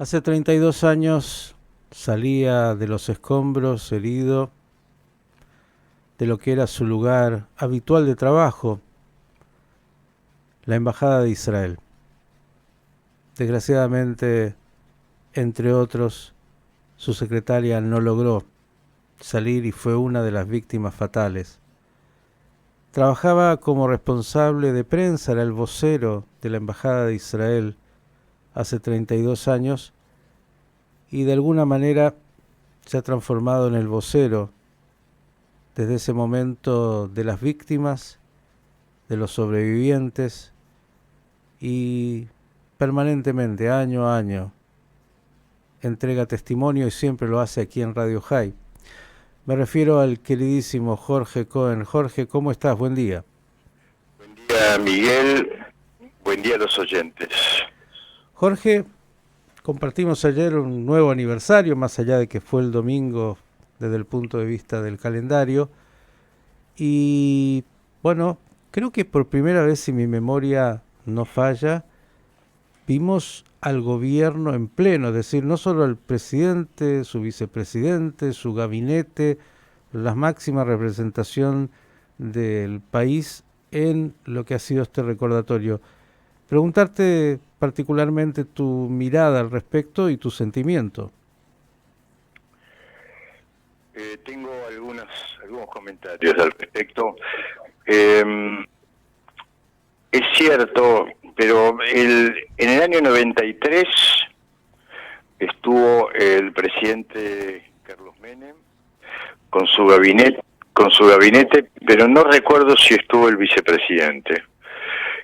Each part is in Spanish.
Hace 32 años salía de los escombros herido de lo que era su lugar habitual de trabajo, la Embajada de Israel. Desgraciadamente, entre otros, su secretaria no logró salir y fue una de las víctimas fatales. Trabajaba como responsable de prensa, era el vocero de la Embajada de Israel hace 32 años y de alguna manera se ha transformado en el vocero desde ese momento de las víctimas, de los sobrevivientes y permanentemente, año a año, entrega testimonio y siempre lo hace aquí en Radio High. Me refiero al queridísimo Jorge Cohen. Jorge, ¿cómo estás? Buen día. Buen día, Miguel. Buen día a los oyentes. Jorge, compartimos ayer un nuevo aniversario, más allá de que fue el domingo desde el punto de vista del calendario. Y bueno, creo que por primera vez, si mi memoria no falla, vimos al gobierno en pleno, es decir, no solo al presidente, su vicepresidente, su gabinete, la máxima representación del país en lo que ha sido este recordatorio. Preguntarte particularmente tu mirada al respecto y tu sentimiento. Tengo algunos comentarios al respecto. Es cierto, pero en el año 93 estuvo el presidente Carlos Menem con su gabinete, pero no recuerdo si estuvo el vicepresidente,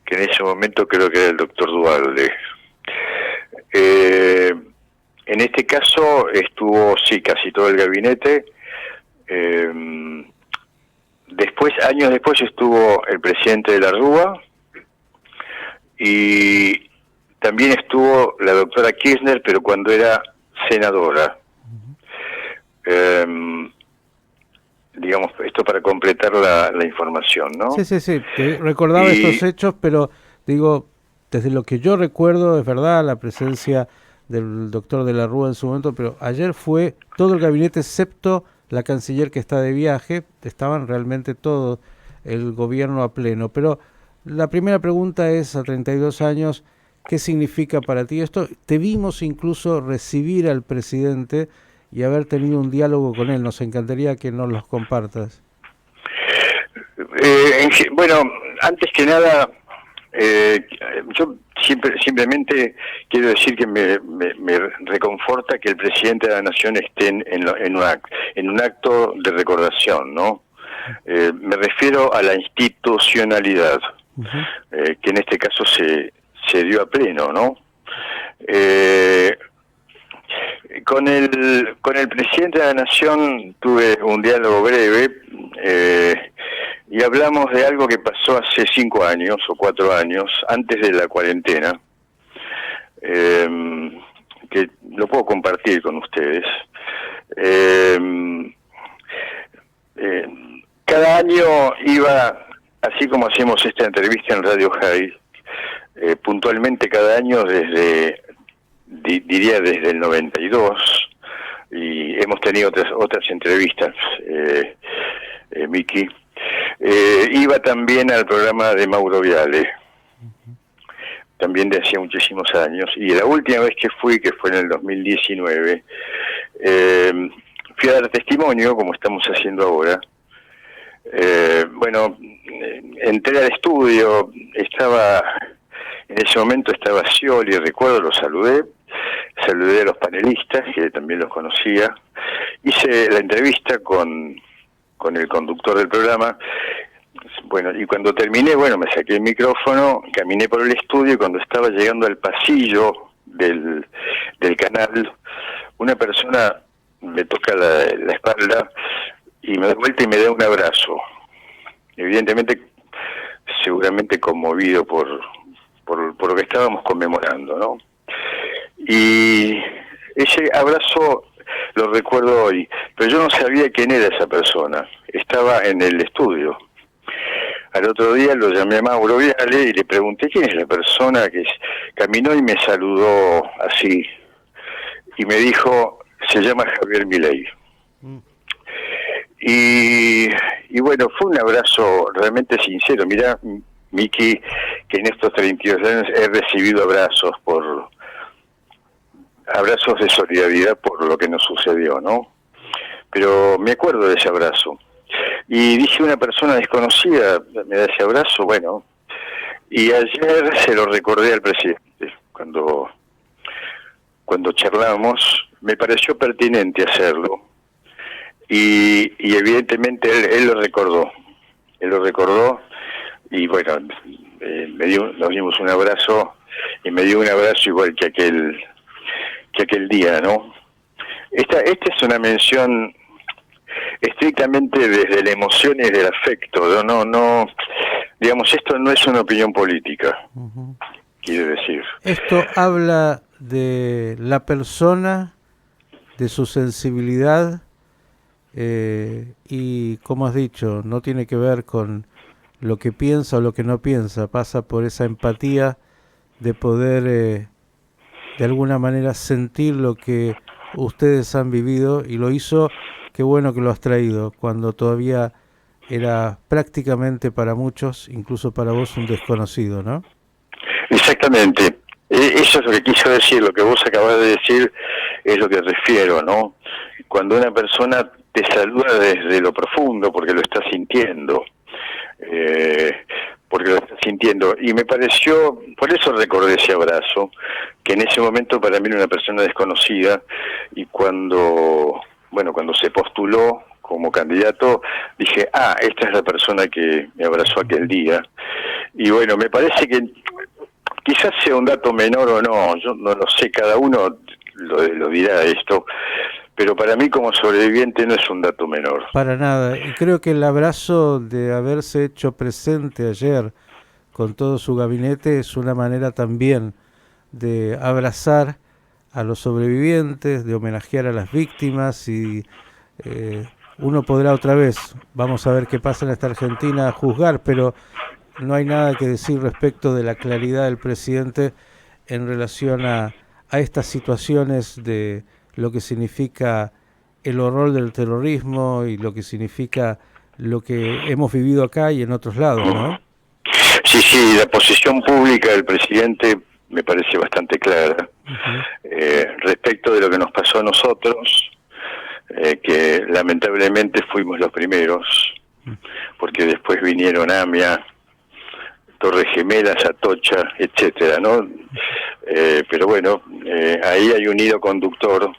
que en ese momento creo que era el doctor Dualde. En este caso estuvo, sí, casi todo el gabinete. Años después estuvo el presidente de la Rúa y también estuvo la doctora Kirchner, pero cuando era senadora. Digamos, esto para completar la información, ¿no? Sí, te recordaba estos hechos, pero digo, desde lo que yo recuerdo, es verdad, la presencia del doctor de la Rúa en su momento, pero ayer fue todo el gabinete excepto la canciller que está de viaje, estaban realmente todo el gobierno a pleno. Pero la primera pregunta es, a 32 años, ¿qué significa para ti esto? Te vimos incluso recibir al presidente y haber tenido un diálogo con él. Nos encantaría que nos los compartas. Bueno, antes que nada, yo simplemente quiero decir que me reconforta que el presidente de la Nación esté en un acto de recordación, ¿no? Me refiero a la institucionalidad, que en este caso se dio a pleno, ¿no? Con el presidente de la Nación tuve un diálogo breve y hablamos de algo que pasó hace 5 años o 4 años, antes de la cuarentena, que lo puedo compartir con ustedes. Cada año iba, así como hacemos esta entrevista en Radio High, puntualmente cada año diría desde el 92, y hemos tenido otras entrevistas, Miki. Iba también al programa de Mauro Viale, también de hacía muchísimos años, y la última vez que fue en el 2019, fui a dar testimonio, como estamos haciendo ahora. Bueno, entré al estudio, en ese momento estaba Scioli, recuerdo, lo saludé a los panelistas, que también los conocía, hice la entrevista con el conductor del programa. Bueno, y cuando terminé, me saqué el micrófono, caminé por el estudio, y cuando estaba llegando al pasillo del canal, una persona me toca la espalda y me da vuelta y me da un abrazo. Evidentemente, seguramente conmovido por lo que estábamos conmemorando, ¿no? Y ese abrazo lo recuerdo hoy, pero yo no sabía quién era esa persona, estaba en el estudio. Al otro día lo llamé a Mauro Viale y le pregunté quién es la persona que caminó y me saludó así, y me dijo, se llama Javier Milei. Y bueno, fue un abrazo realmente sincero. Mirá, Miki, que en estos 32 años he recibido abrazos de solidaridad por lo que nos sucedió, ¿no? Pero me acuerdo de ese abrazo. Y dije, una persona desconocida me da ese abrazo, bueno. Y ayer se lo recordé al presidente, cuando charlamos, me pareció pertinente hacerlo. Y evidentemente él lo recordó. Él lo recordó y bueno, nos dimos un abrazo y me dio un abrazo igual que aquel día, ¿no? Esta es una mención estrictamente desde la emoción y del afecto, no, digamos, esto no es una opinión política, quiero decir. Esto habla de la persona, de su sensibilidad, y como has dicho, no tiene que ver con lo que piensa o lo que no piensa, pasa por esa empatía de poder de alguna manera sentir lo que ustedes han vivido, y lo hizo, qué bueno que lo has traído, cuando todavía era prácticamente para muchos, incluso para vos, un desconocido, ¿no? Exactamente, eso es lo que quiso decir, lo que vos acabas de decir es lo que refiero, ¿no? Cuando una persona te saluda desde lo profundo, porque lo está sintiendo, y me pareció, por eso recordé ese abrazo, que en ese momento para mí era una persona desconocida, y cuando se postuló como candidato, dije, esta es la persona que me abrazó aquel día. Y bueno, me parece que quizás sea un dato menor o no, yo no lo sé, cada uno lo dirá esto, pero para mí como sobreviviente no es un dato menor. Para nada, y creo que el abrazo de haberse hecho presente ayer con todo su gabinete es una manera también de abrazar a los sobrevivientes, de homenajear a las víctimas, y uno podrá otra vez, vamos a ver qué pasa en esta Argentina, juzgar, pero no hay nada que decir respecto de la claridad del presidente en relación a estas situaciones de lo que significa el horror del terrorismo y lo que significa lo que hemos vivido acá y en otros lados, ¿no? Sí, la posición pública del presidente me parece bastante clara. Respecto de lo que nos pasó a nosotros, que lamentablemente fuimos los primeros, porque después vinieron AMIA, Torres Gemelas, Atocha, etcétera, ¿no? Pero bueno, ahí hay un hilo conductor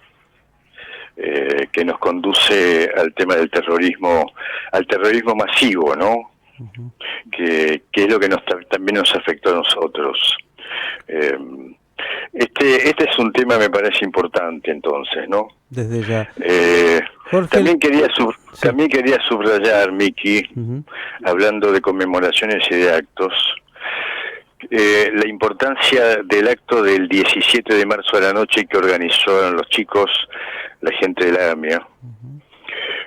que nos conduce al tema del terrorismo, al terrorismo masivo, ¿no? Que es lo que también nos afectó a nosotros. Este es un tema, me parece importante, entonces, ¿no? Desde ya. Jorge, también quería subrayar, Miki, hablando de conmemoraciones y de actos, la importancia del acto del 17 de marzo a la noche que organizaron los chicos, la gente de la AMIA,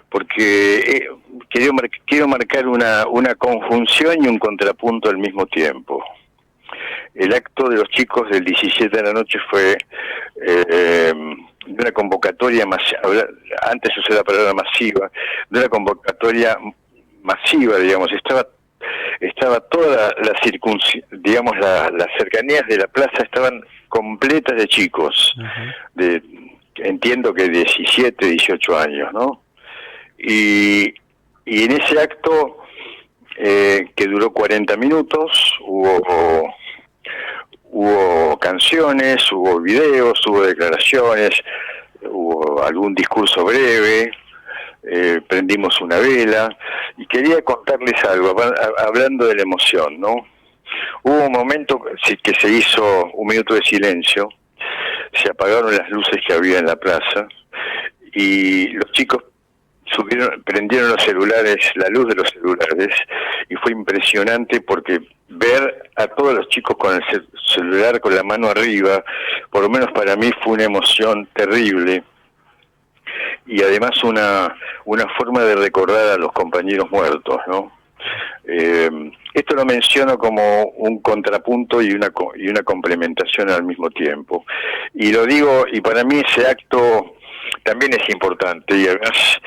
porque quiero marcar una conjunción y un contrapunto al mismo tiempo. El acto de los chicos del 17 de la noche fue de una convocatoria antes usé la palabra masiva, de una convocatoria masiva, digamos, estaba toda las cercanías de la plaza estaban completas de chicos, entiendo que 17, 18 años, ¿no? Y en ese acto, que duró 40 minutos, hubo canciones, hubo videos, hubo declaraciones, hubo algún discurso breve, prendimos una vela, y quería contarles algo, hablando de la emoción, ¿no? Hubo un momento que se hizo un minuto de silencio, se apagaron las luces que había en la plaza, y los chicos prendieron los celulares, la luz de los celulares, y fue impresionante porque ver a todos los chicos con el celular con la mano arriba, por lo menos para mí fue una emoción terrible, y además una forma de recordar a los compañeros muertos, ¿no? Esto lo menciono como un contrapunto y una complementación al mismo tiempo. Y lo digo, y para mí ese acto también es importante, y además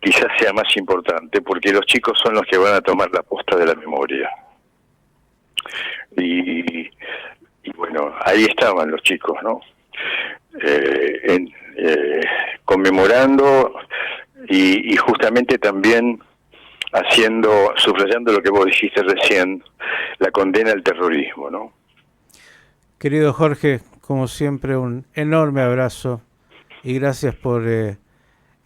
quizás sea más importante, porque los chicos son los que van a tomar la posta de la memoria. Y bueno, ahí estaban los chicos, ¿no? Conmemorando y justamente también subrayando lo que vos dijiste recién, la condena al terrorismo, ¿no? Querido Jorge, como siempre, un enorme abrazo y gracias por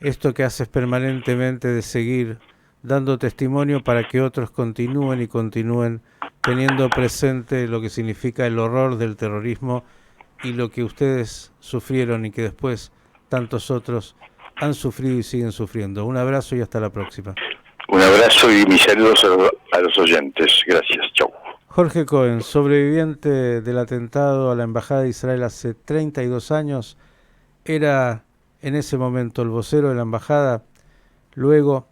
esto que haces permanentemente de seguir dando testimonio para que otros continúen teniendo presente lo que significa el horror del terrorismo y lo que ustedes sufrieron y que después tantos otros han sufrido y siguen sufriendo. Un abrazo y hasta la próxima. Un abrazo y mis saludos a los oyentes. Gracias. Chau. Jorge Cohen, sobreviviente del atentado a la Embajada de Israel hace 32 años, era en ese momento el vocero de la embajada, luego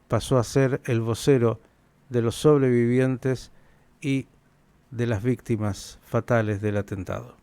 pasó a ser el vocero de los sobrevivientes y de las víctimas fatales del atentado.